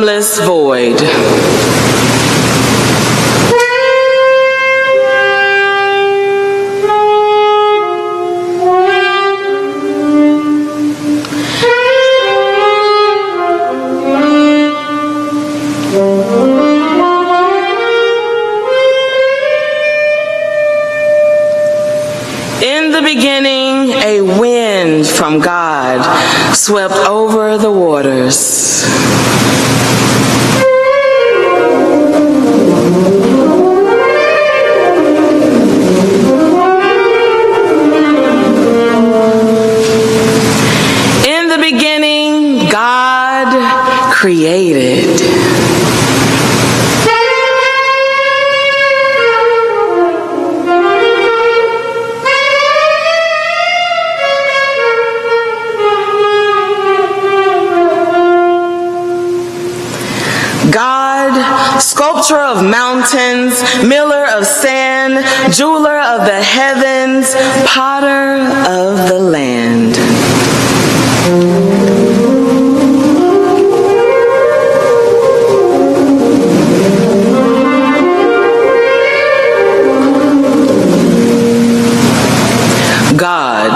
bottomless void. In the beginning, a wind from God swept over the waters. In the beginning, God created. God, sculptor of mountains, miller of sand, jeweler of the heavens, potter of the land. God,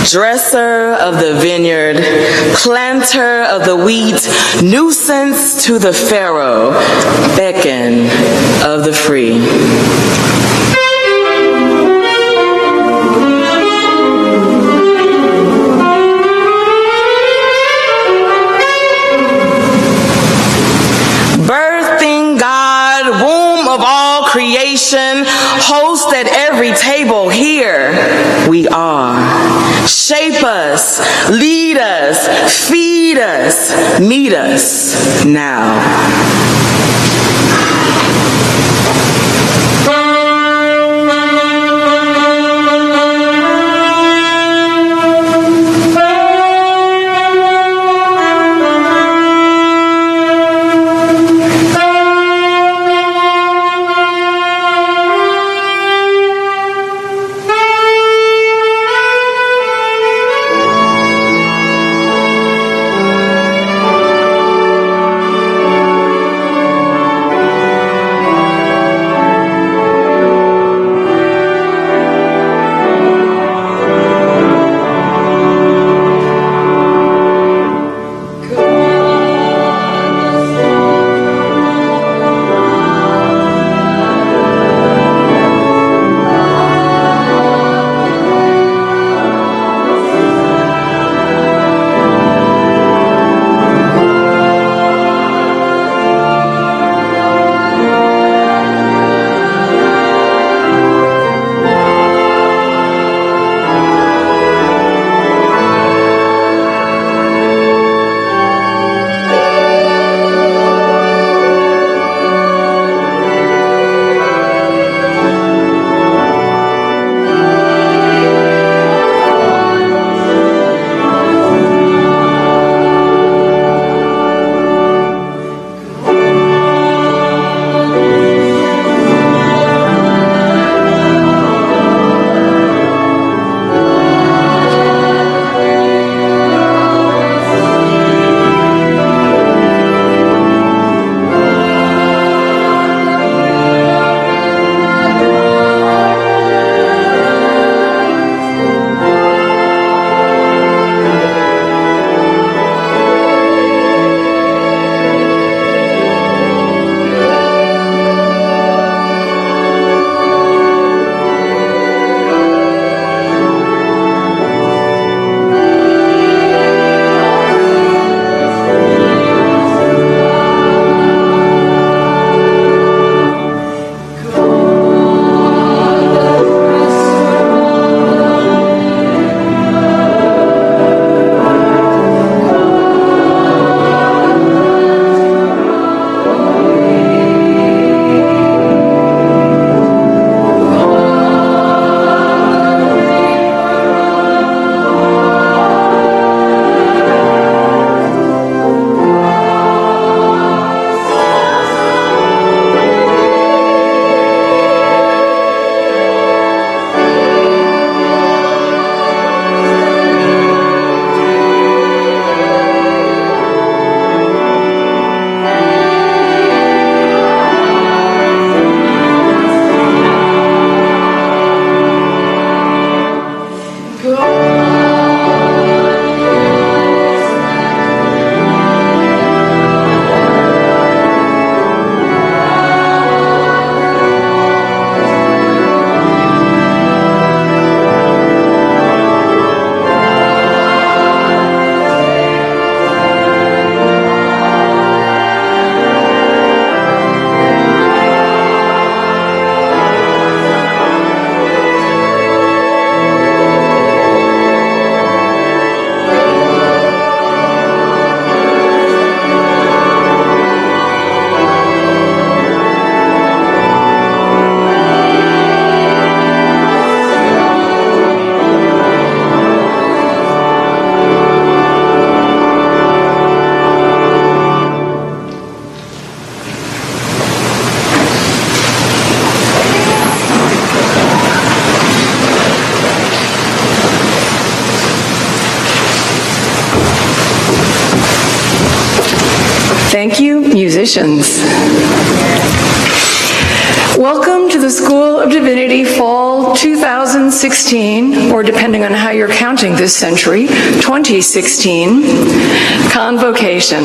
dresser of the vineyard, planter of the wheat, nuisance to the Pharaoh, beckon of the free. Birthing God, womb of all creation, host at every table, here we are. Shape us, lead us, feed us, meet us now. musicians. Welcome to the School of Divinity Fall 2016, or depending on how you're counting this century, 2016, Convocation.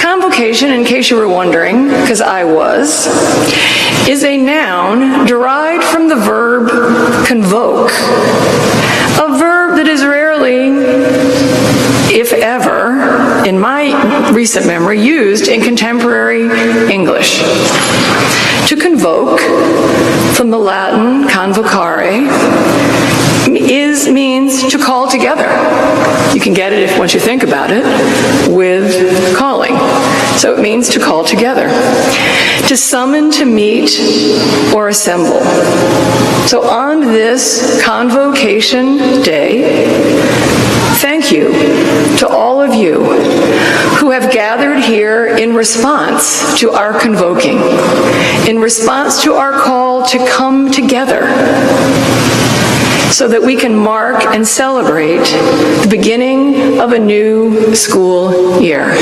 Convocation, in case you were wondering, because I was, is a noun derived from the verb convoke, a verb that is rarely, if ever, in my recent memory, used in contemporary English. To convoke, from the Latin convocare, means to call together. You can get it once you think about it with calling. So it means to call together. To summon, to meet, or assemble. So on this Convocation Day, thank you to all of you who have gathered here in response to our convoking, in response to our call to come together, so that we can mark and celebrate the beginning of a new school year.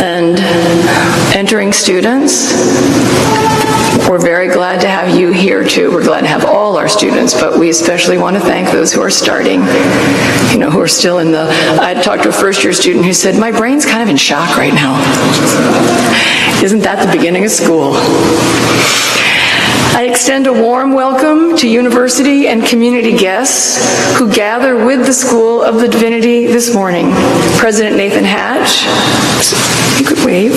And entering students, we're very glad to have you here too. We're glad to have all our students, but we especially want to thank those who are starting, who are still in the, I talked to a first-year student who said, my brain's kind of in shock right now. Isn't that the beginning of school? I extend a warm welcome to university and community guests who gather with the School of the Divinity this morning. President Nathan Hatch, you could wave.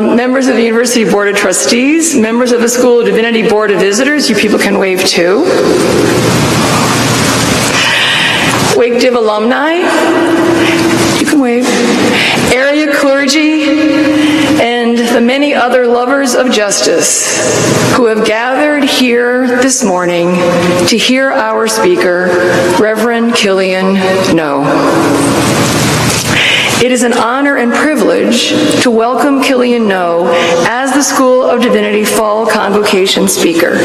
Members of the University Board of Trustees, members of the School of Divinity Board of Visitors, you people can wave too. Wake Div alumni, you can wave. Area clergy, and the many other lovers of justice who have gathered here this morning to hear our speaker, Reverend Killian Noe. It is an honor and privilege to welcome Killian Noe as the School of Divinity Fall Convocation speaker.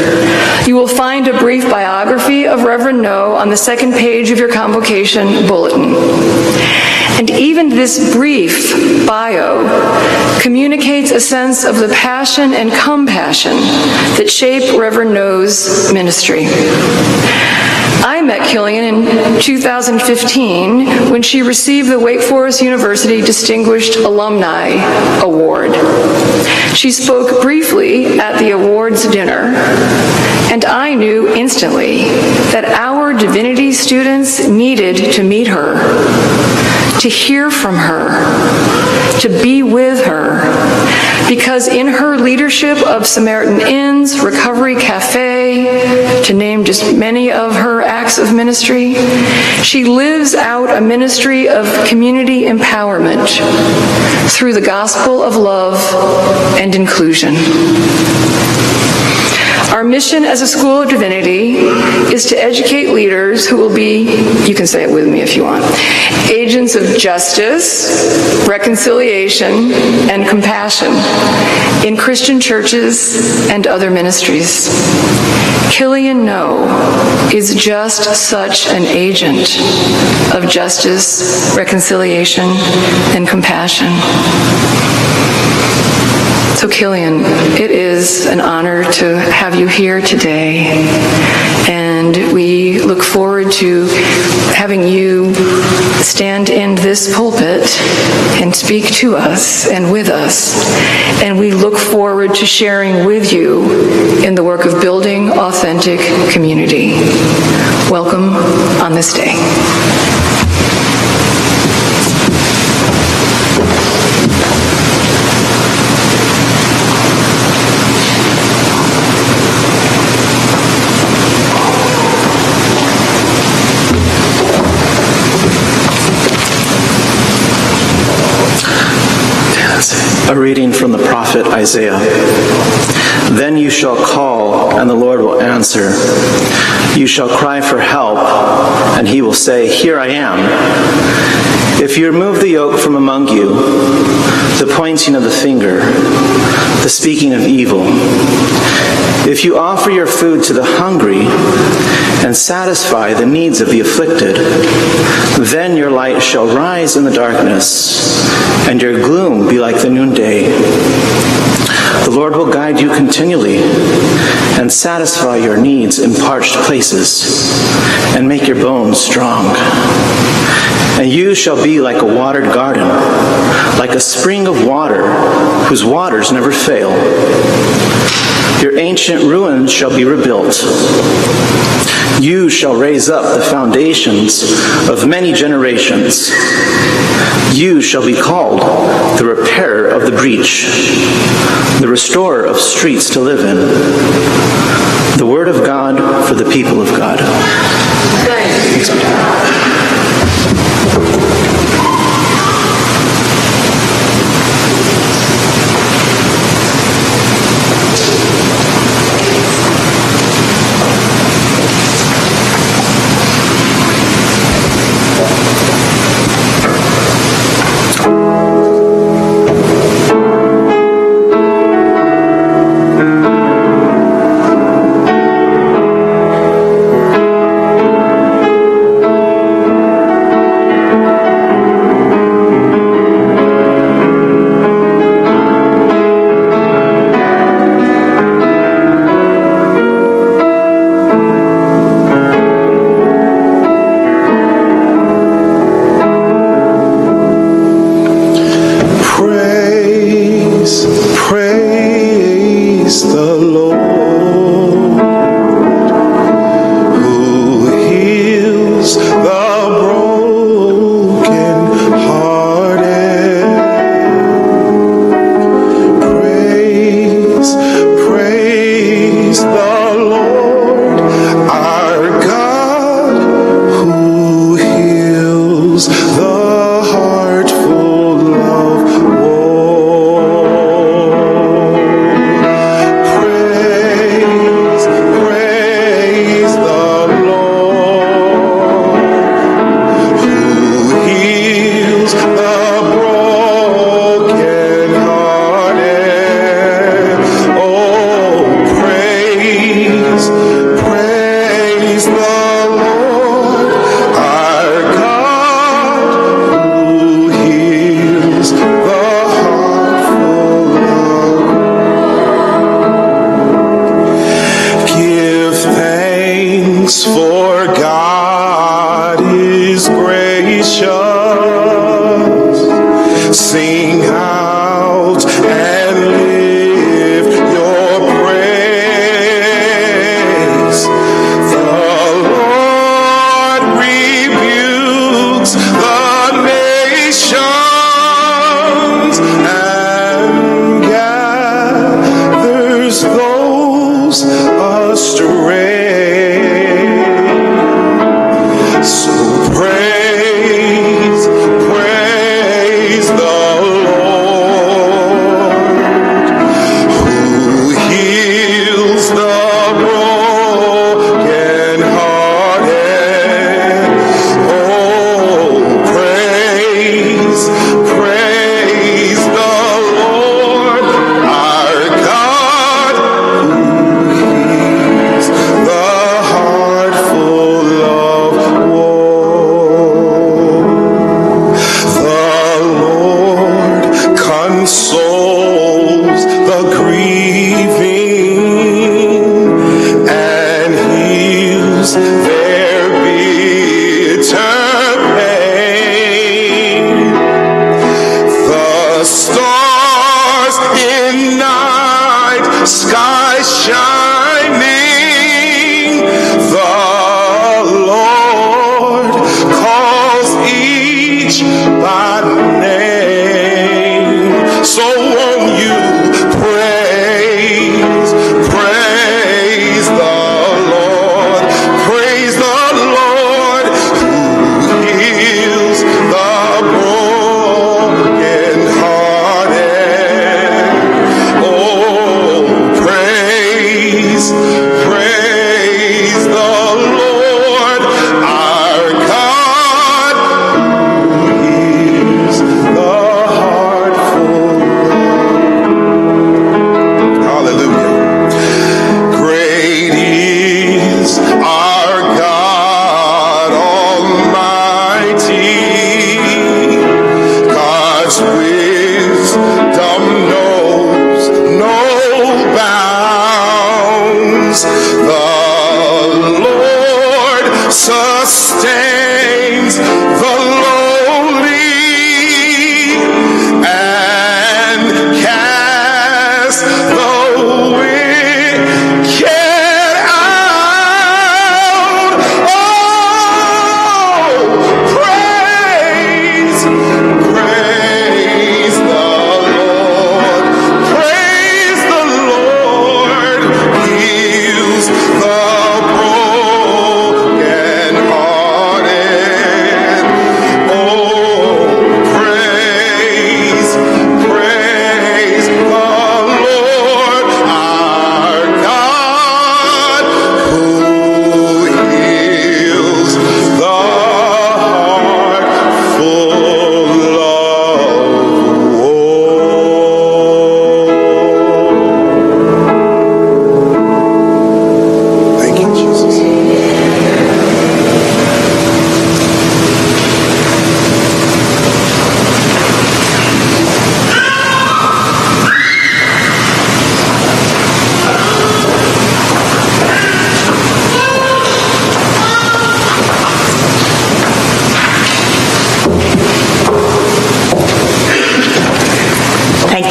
You will find a brief biography of Reverend Noe on the second page of your convocation bulletin. And even this brief bio communicates a sense of the passion and compassion that shape Reverend Noe's ministry. I met Killian in 2015 when she received the Wake Forest University Distinguished Alumni Award. She spoke briefly at the awards dinner, and I knew instantly that our divinity students needed to meet her, to hear from her, to be with her, because in her leadership of Samaritan Inns, Recovery Café, to name just many of her acts of ministry, she lives out a ministry of community empowerment through the gospel of love and inclusion. Our mission as a School of Divinity is to educate leaders who will be, you can say it with me if you want, agents of justice, reconciliation, and compassion in Christian churches and other ministries. Killian Noe is just such an agent of justice, reconciliation, and compassion. So Killian, it is an honor to have you here today, and we look forward to having you stand in this pulpit and speak to us and with us, and we look forward to sharing with you in the work of building authentic community. Welcome on this day. A reading from the prophet Isaiah. Then you shall call, and the Lord will answer. You shall cry for help, and he will say, Here I am. If you remove the yoke from among you, the pointing of the finger, the speaking of evil. If you offer your food to the hungry and satisfy the needs of the afflicted, then your light shall rise in the darkness, and your gloom be like the noonday. The Lord will guide you continually and satisfy your needs in parched places and make your bones strong. And you shall be like a watered garden, like a spring of water whose waters never fail. Your ancient ruins shall be rebuilt. You shall raise up the foundations of many generations. You shall be called the repairer of the breach, the restorer of streets to live in. The word of God for the people of God. Thanks be to God.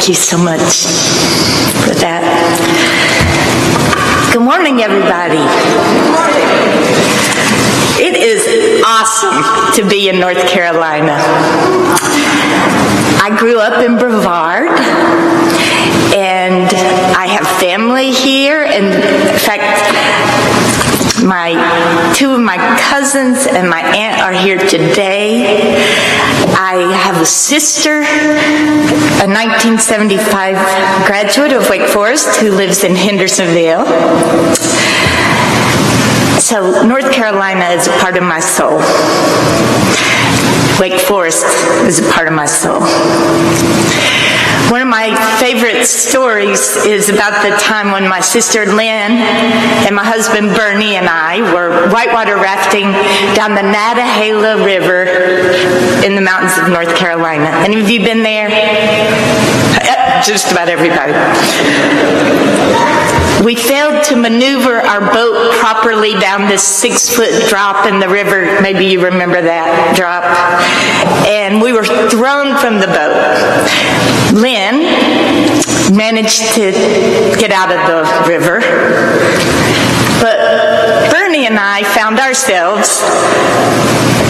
Thank you so much for that. Good morning, everybody. It is awesome to be in North Carolina. I grew up in Brevard, and I have family here. And in fact, two of my cousins and my aunt are here today. I have a sister, a 1975 graduate of Wake Forest who lives in Hendersonville. So North Carolina is a part of my soul. Wake Forest is a part of my soul. One of my favorite stories is about the time when my sister Lynn and my husband Bernie and I were whitewater rafting down the Nantahala River in the mountains of North Carolina. Any of you been there? Just about everybody. We failed to maneuver our boat properly down this 6-foot drop in the river. Maybe you remember that drop. And we were thrown from the boat. Lynn managed to get out of the river, but Bernie and I found ourselves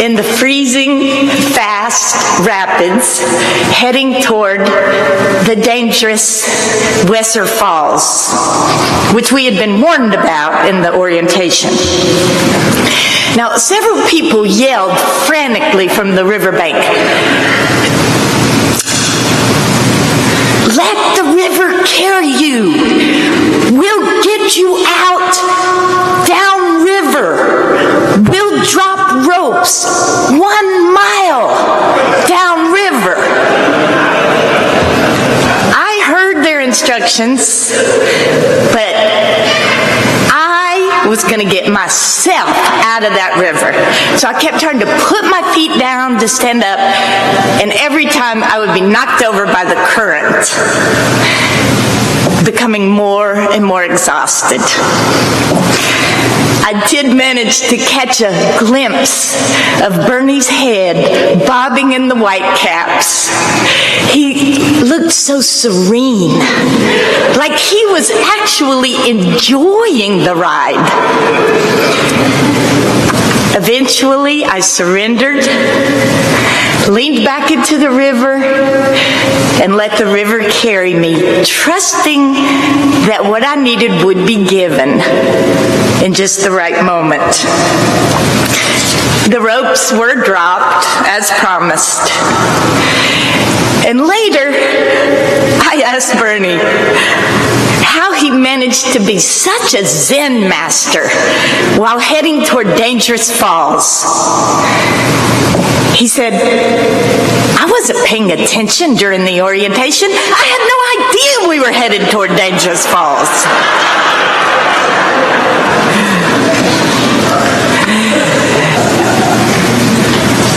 in the freezing fast rapids heading toward the dangerous Wesser Falls, which we had been warned about in the orientation. Now, several people yelled frantically from the riverbank, "Let the river carry you. We'll get you out downriver. We'll drop ropes 1 mile downriver." I heard their instructions, but I was going to get myself out of that river. So I kept trying to put my feet down to stand up, and every time I would be knocked over by the current, becoming more and more exhausted. I did manage to catch a glimpse of Bernie's head bobbing in the whitecaps. He looked so serene, like he was actually enjoying the ride. Eventually, I surrendered, leaned back into the river, and let the river carry me, trusting that what I needed would be given in just the right moment. The ropes were dropped, as promised. And later, I asked Bernie how he managed to be such a Zen master while heading toward dangerous falls. He said, "I wasn't paying attention during the orientation. I had no idea we were headed toward dangerous falls."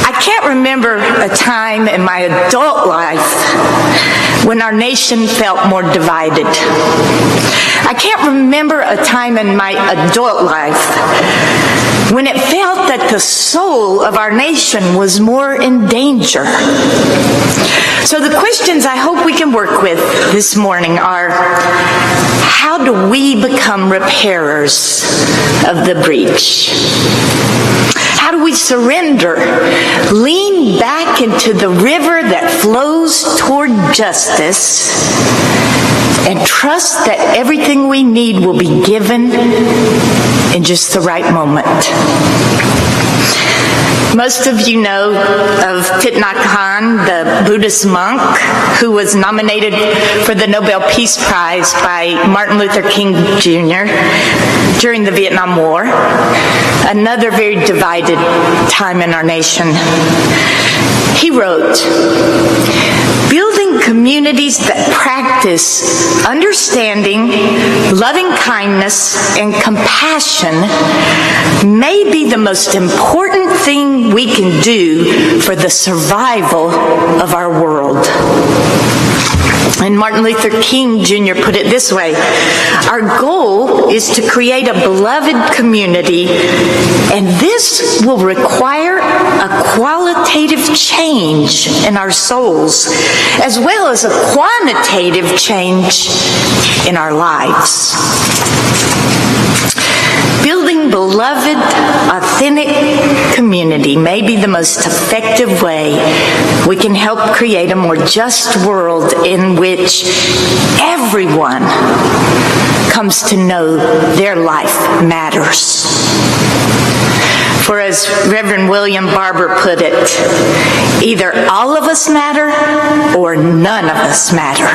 I can't remember a time in my adult life when our nation felt more divided. I can't remember a time in my adult life when it felt that the soul of our nation was more in danger. So the questions I hope we can work with this morning are, how do we become repairers of the breach? How do we surrender, lean back into the river that flows toward justice, and trust that everything we need will be given in just the right moment? Most of you know of Thich Nhat Hanh, the Buddhist monk who was nominated for the Nobel Peace Prize by Martin Luther King Jr. during the Vietnam War, another very divided time in our nation. He wrote, "Building communities that practice understanding, loving kindness, and compassion may be the most important thing we can do for the survival of our world." And Martin Luther King Jr. put it this way: our goal is to create a beloved community, and this will require a qualitative change in our souls, as well as a quantitative change in our lives. Building beloved, authentic community may be the most effective way we can help create a more just world in which everyone comes to know their life matters. For as Reverend William Barber put it, either all of us matter or none of us matter.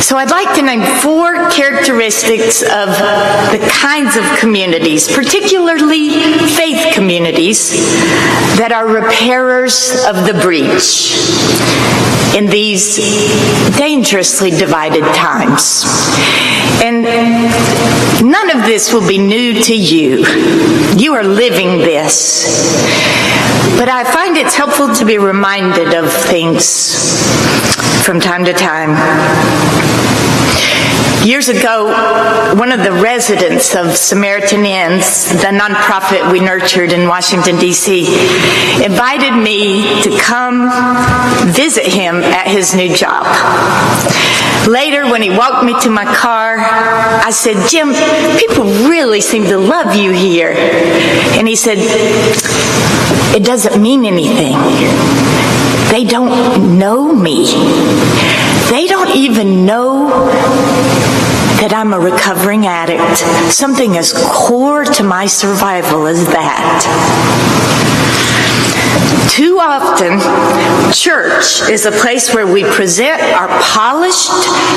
So I'd like to name 4 characteristics of the kinds of communities, particularly faith communities, that are repairers of the breach in these dangerously divided times. And none of this will be new to you. You are living this. But I find it's helpful to be reminded of things from time to time. Years ago, one of the residents of Samaritan Inns, the nonprofit we nurtured in Washington, D.C., invited me to come visit him at his new job. Later, when he walked me to my car, I said, "Jim, people really seem to love you here." And he said, "It doesn't mean anything. They don't know me. They don't even know that I'm a recovering addict. Something as core to my survival as that." Too often, church is a place where we present our polished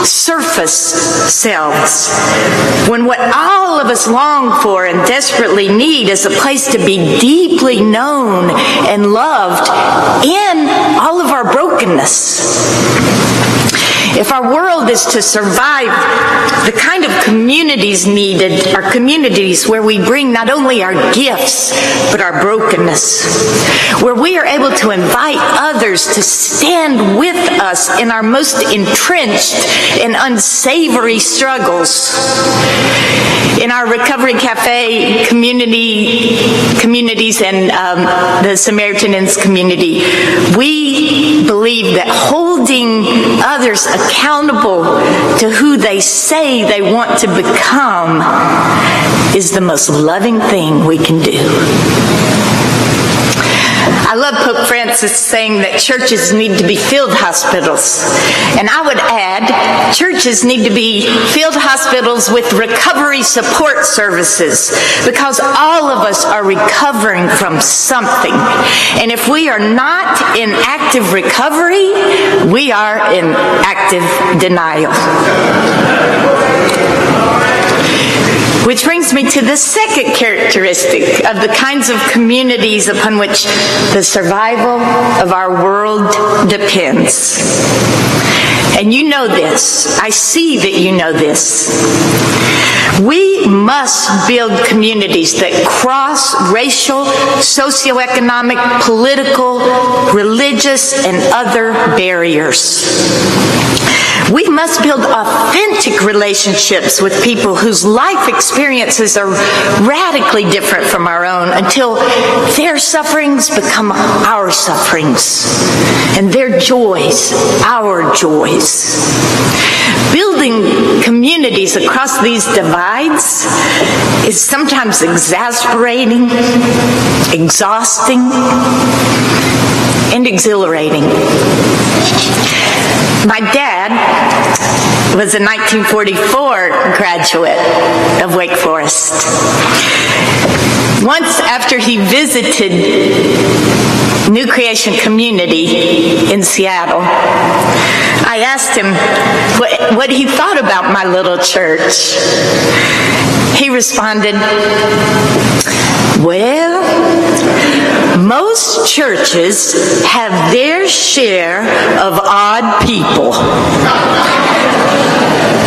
surface selves, when what all of us long for and desperately need is a place to be deeply known and loved in all of our brokenness. If our world is to survive, the kind of communities needed are communities where we bring not only our gifts, but our brokenness, where we are able to invite others to stand with us in our most entrenched and unsavory struggles. In our Recovery Café communities and the Samaritan Inns community, we believe that holding others accountable to who they say they want to become is the most loving thing we can do. I love Pope Francis saying that churches need to be field hospitals. And I would add, churches need to be field hospitals with recovery support services, because all of us are recovering from something. And if we are not in active recovery, we are in active denial. Which brings me to the second characteristic of the kinds of communities upon which the survival of our world depends. And you know this. I see that you know this. We must build communities that cross racial, socioeconomic, political, religious, and other barriers. We must build authentic relationships with people whose life experiences are radically different from our own, until their sufferings become our sufferings, and their joys our joys. Building communities across these divides is sometimes exasperating, exhausting, and exhilarating. My dad was a 1944 graduate of Wake Forest. Once, after he visited New Creation Community in Seattle, I asked him what he thought about my little church. He responded, "Well, most churches have their share of odd people."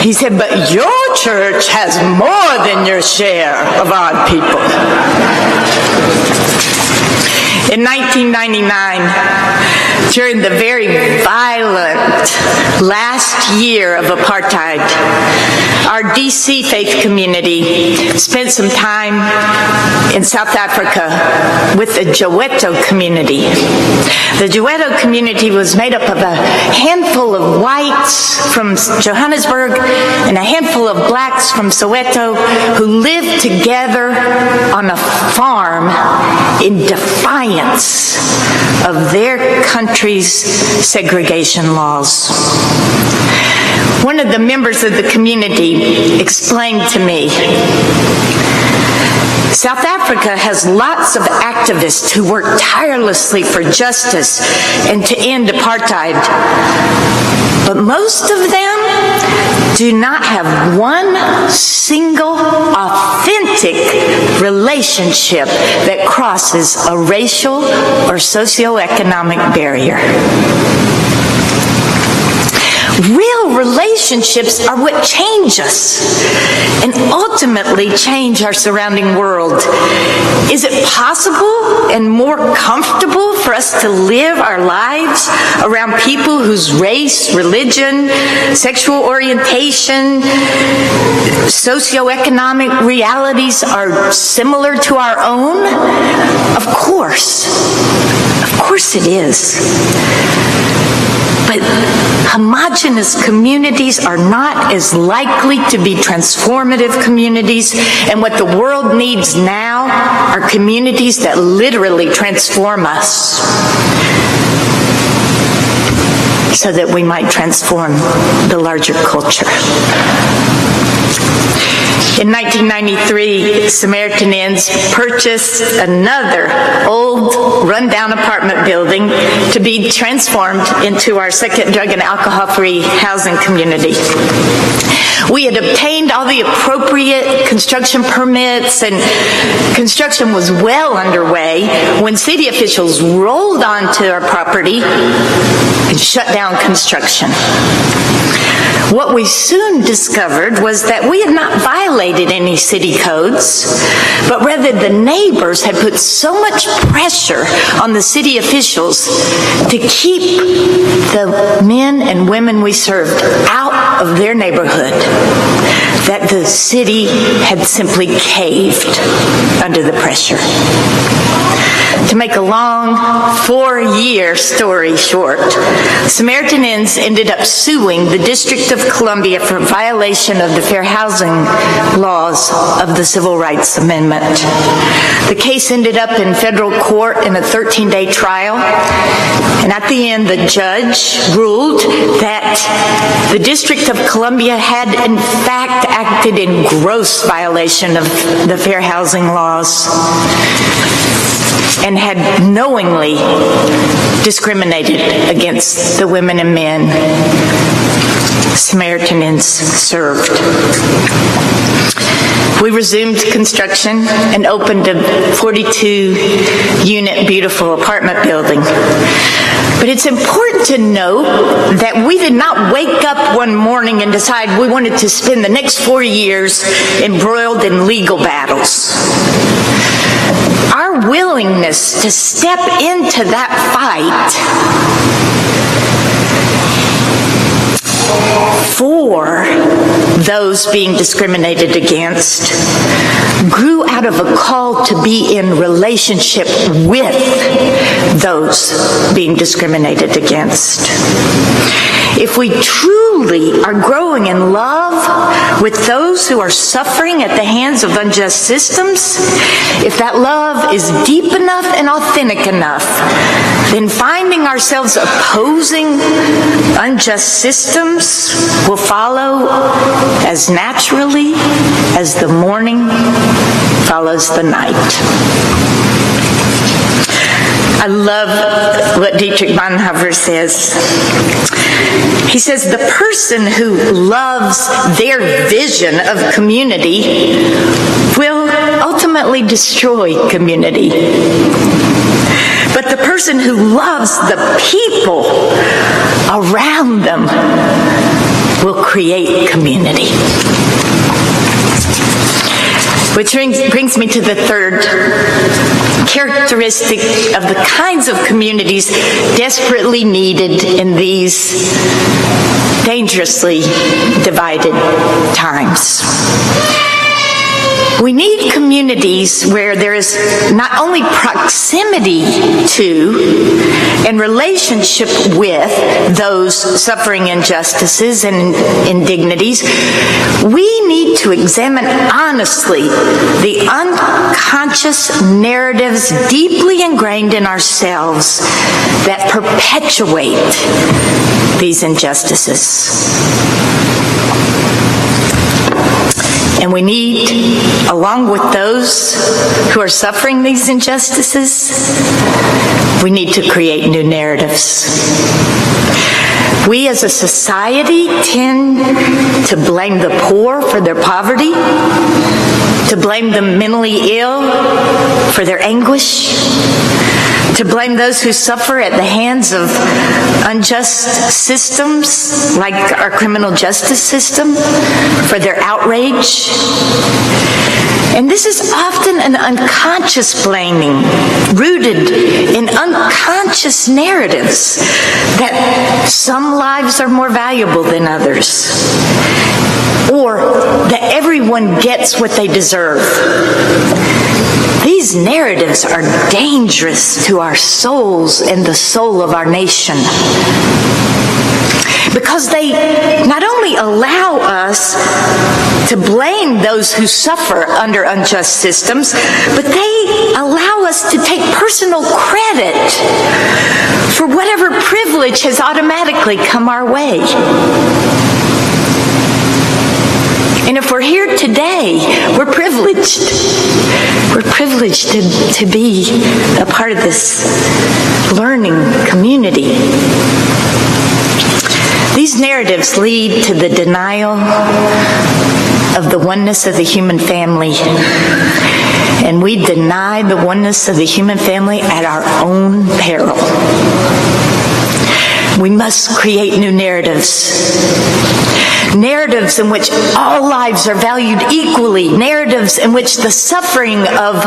He said, "But your church has more than your share of odd people." In 1999, During the very violent last year of apartheid, our DC faith community spent some time in South Africa with the Soweto community. The Soweto community was made up of a handful of whites from Johannesburg and a handful of blacks from Soweto who lived together on a farm in defiance of their country's segregation laws. One of the members of the community explained to me, South Africa has lots of activists who work tirelessly for justice and to end apartheid, but most of them do not have one single authentic relationship that crosses a racial or socioeconomic barrier. Real relationships are what change us and ultimately change our surrounding world. Is it possible and more comfortable for us to live our lives around people whose race, religion, sexual orientation, socioeconomic realities are similar to our own? Of course. Of course it is. But homogeneous communities are not as likely to be transformative communities, and what the world needs now are communities that literally transform us so that we might transform the larger culture. In 1993, Samaritan Inns purchased another old, rundown apartment building to be transformed into our second drug and alcohol-free housing community. We had obtained all the appropriate construction permits, and construction was well underway when city officials rolled onto our property and shut down construction. What we soon discovered was that we had not violated any city codes, but rather the neighbors had put so much pressure on the city officials to keep the men and women we served out of their neighborhood that the city had simply caved under the pressure. To make a long 4-year story short, Samaritan Inns ended up suing the District of Columbia for violation of the fair housing laws of the Civil Rights Amendment. The case ended up in federal court in a 13-day trial, and at the end the judge ruled that the District of Columbia had in fact acted in gross violation of the fair housing laws and had knowingly discriminated against the women and men Samaritan Inns served. We resumed construction and opened a 42-unit beautiful apartment building. But it's important to note that we did not wake up one morning and decide we wanted to spend the next 4 years embroiled in legal battles. Our willingness to step into that fight for those being discriminated against grew out of a call to be in relationship with those being discriminated against. If we truly are growing in love with those who are suffering at the hands of unjust systems, if that love is deep enough and authentic enough, then finding ourselves opposing unjust systems will follow as naturally as the morning follows the night. I love what Dietrich Bonhoeffer says. He says, the person who loves their vision of community will ultimately destroy community. But the person who loves the people around them will create community. Which brings me to the third characteristic of the kinds of communities desperately needed in these dangerously divided times. We need communities where there is not only proximity to and relationship with those suffering injustices and indignities. We need to examine honestly the unconscious narratives deeply ingrained in ourselves that perpetuate these injustices. And we need, along with those who are suffering these injustices, we need to create new narratives. We as a society tend to blame the poor for their poverty, to blame the mentally ill for their anguish, to blame those who suffer at the hands of unjust systems like our criminal justice system for their outrage. And this is often an unconscious blaming, rooted in unconscious narratives that some lives are more valuable than others, or that everyone gets what they deserve. These narratives are dangerous to our souls and the soul of our nation, because they not only allow us to blame those who suffer under unjust systems, but they allow us to take personal credit for whatever privilege has automatically come our way. And if we're here today, we're privileged. We're privileged to be a part of this learning community. These narratives lead to the denial of the oneness of the human family. And we deny the oneness of the human family at our own peril. We must create new narratives. Narratives in which all lives are valued equally. Narratives in which the suffering of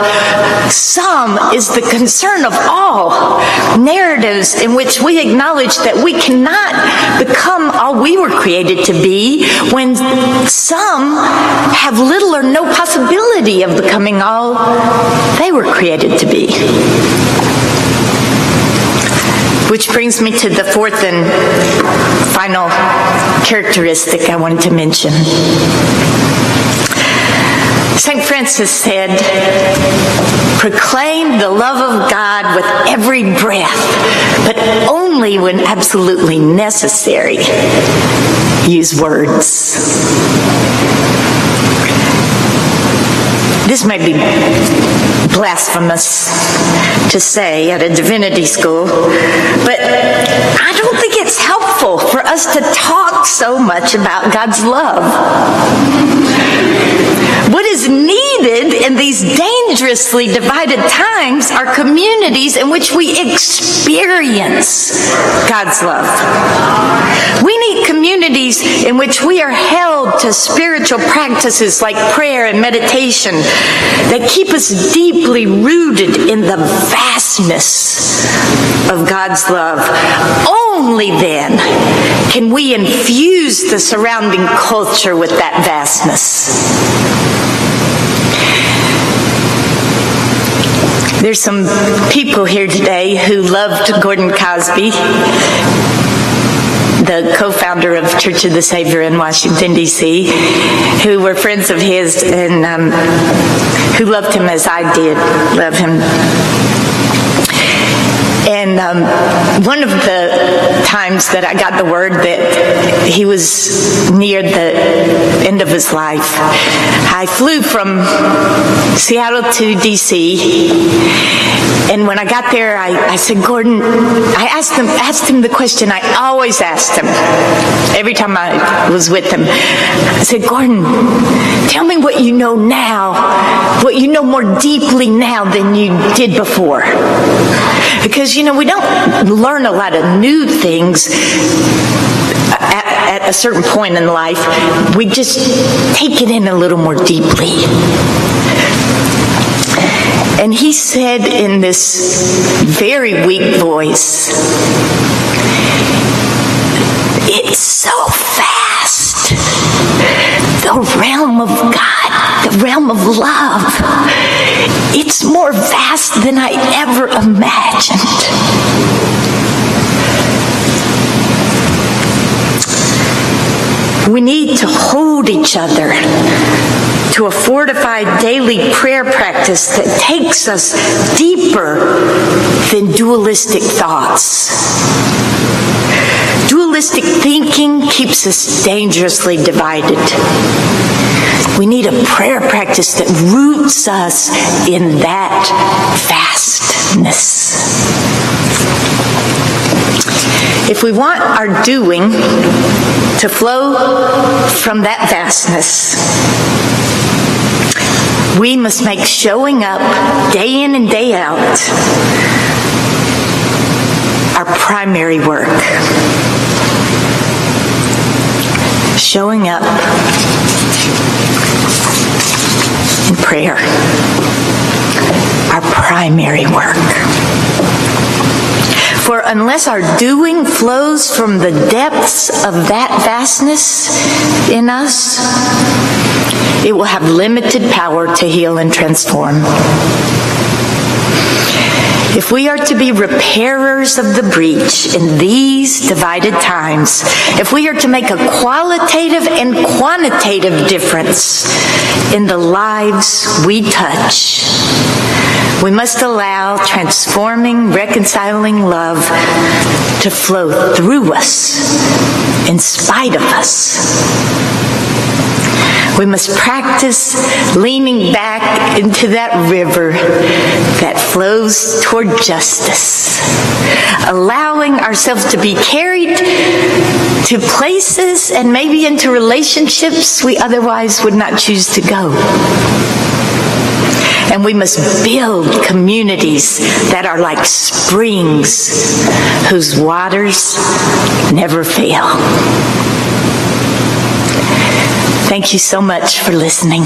some is the concern of all. Narratives in which we acknowledge that we cannot become all we were created to be when some have little or no possibility of becoming all they were created to be. Which brings me to the fourth and final characteristic I wanted to mention. St. Francis said, "Proclaim the love of God with every breath, but only when absolutely necessary. Use words." This may be blasphemous to say at a divinity school, but I don't think it's helpful for us to talk so much about God's love. What is needed in these dangerously divided times are communities in which we experience God's love. We need communities in which we are held to spiritual practices like prayer and meditation that keep us deeply rooted in the vastness of God's love. Only then can we infuse the surrounding culture with that vastness. There's some people here today who loved Gordon Cosby, the co-founder of Church of the Savior in Washington, D.C., who were friends of his and who loved him as I did love him. And one of the times that I got the word that he was near the end of his life, I flew from Seattle to D.C., and when I got there, I said, "Gordon," I asked him the question I always asked him every time I was with him. I said, "Gordon, tell me what you know now, what you know more deeply now than you did before." Because, we don't learn a lot of new things at a certain point in life. We just take it in a little more deeply. And he said in this very weak voice, "It's so fast. The realm of God, the realm of love, it's more vast than I ever imagined." We need to hold each other to a fortified daily prayer practice that takes us deeper than dualistic thoughts. Dualistic thinking keeps us dangerously divided. We need a prayer practice that roots us in that vastness. If we want our doing to flow from that vastness, we must make showing up day in and day out our primary work. Showing up in prayer, our primary work. For unless our doing flows from the depths of that vastness in us, it will have limited power to heal and transform. If we are to be repairers of the breach in these divided times, if we are to make a qualitative and quantitative difference in the lives we touch, we must allow transforming, reconciling love to flow through us, in spite of us. We must practice leaning back into that river that flows toward justice, allowing ourselves to be carried to places and maybe into relationships we otherwise would not choose to go. And we must build communities that are like springs whose waters never fail. Thank you so much for listening.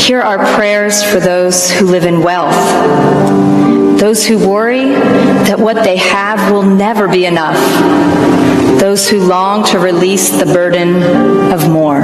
Hear our prayers for those who live in wealth, those who worry that what they have will never be enough, those who long to release the burden of more.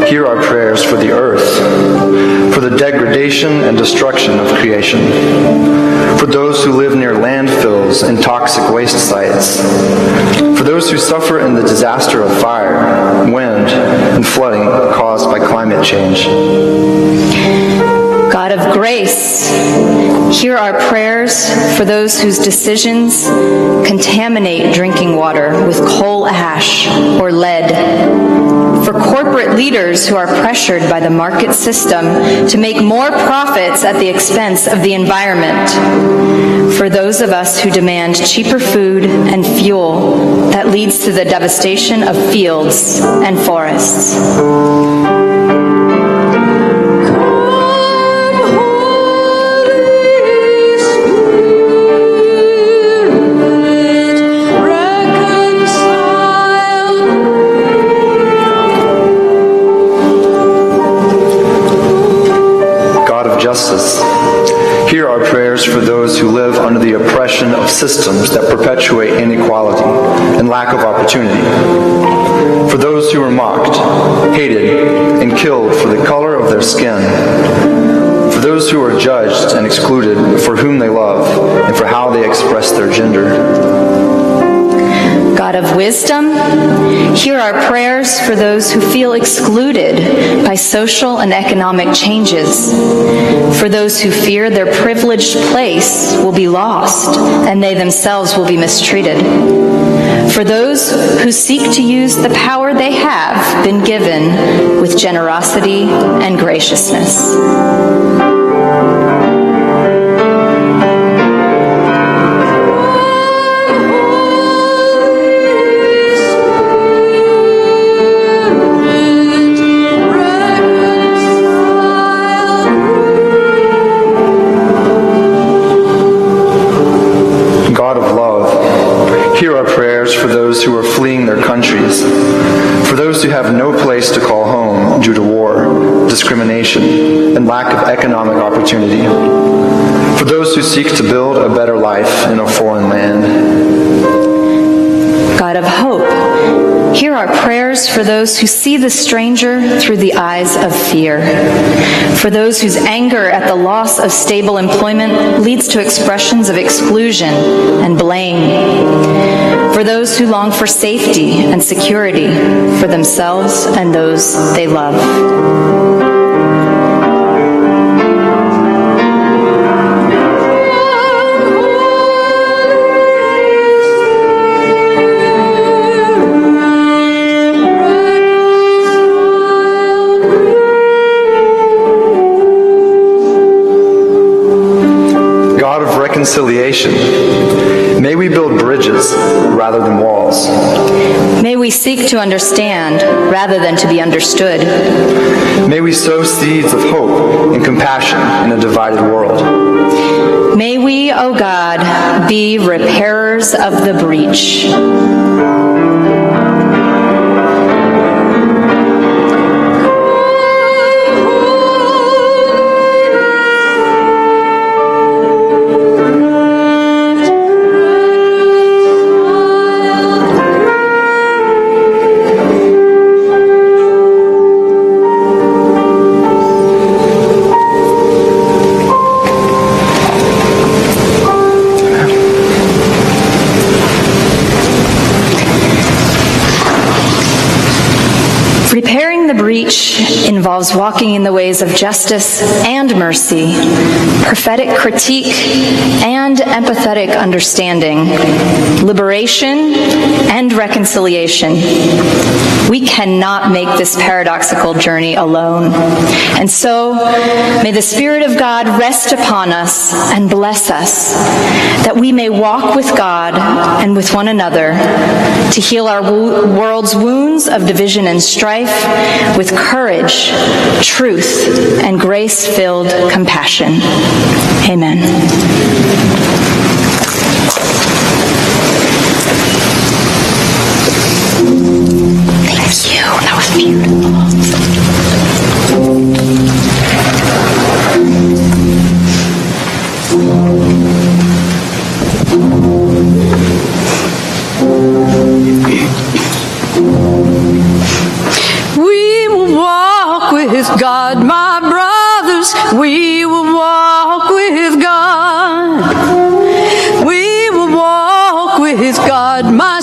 Hear our prayer landfills and toxic waste sites. For those who suffer in the disaster of fire, wind, and flooding caused by climate change. God of grace, hear our prayers for those whose decisions contaminate drinking water with coal ash or lead. For corporate leaders who are pressured by the market system to make more profits at the expense of the environment. For those of us who demand cheaper food and fuel that leads to the devastation of fields and forests. Hear our prayers for those who live under the oppression of systems that perpetuate inequality and lack of opportunity. For those who are mocked, hated, and killed for the color of their skin. For those who are judged and excluded for whom they love and for how they express their gender. God of wisdom, hear our prayers for those who feel excluded by social and economic changes, for those who fear their privileged place will be lost and they themselves will be mistreated, for those who seek to use the power they have been given with generosity and graciousness. For those who are fleeing their countries, for those who have no place to call home due to war, discrimination, and lack of economic opportunity, for those who seek to build a better life in a foreign land. God of hope, hear our prayers for those who see the stranger through the eyes of fear, for those whose anger at the loss of stable employment leads to expressions of exclusion and blame, for those who long for safety and security for themselves and those they love. Reconciliation. May we build bridges rather than walls. May we seek to understand rather than to be understood. May we sow seeds of hope and compassion in a divided world. May we, O God, be repairers of the breach. Repairing the breach involves walking in the ways of justice and mercy, prophetic critique and empathetic understanding, liberation and reconciliation. We cannot make this paradoxical journey alone. And so, may the Spirit of God rest upon us and bless us, that we may walk with God and with one another to heal our world's wounds of division and strife with courage, truth, and grace-filled compassion. Amen. Thank you. That was beautiful. We will walk with God, my brothers. We will walk with God. God, my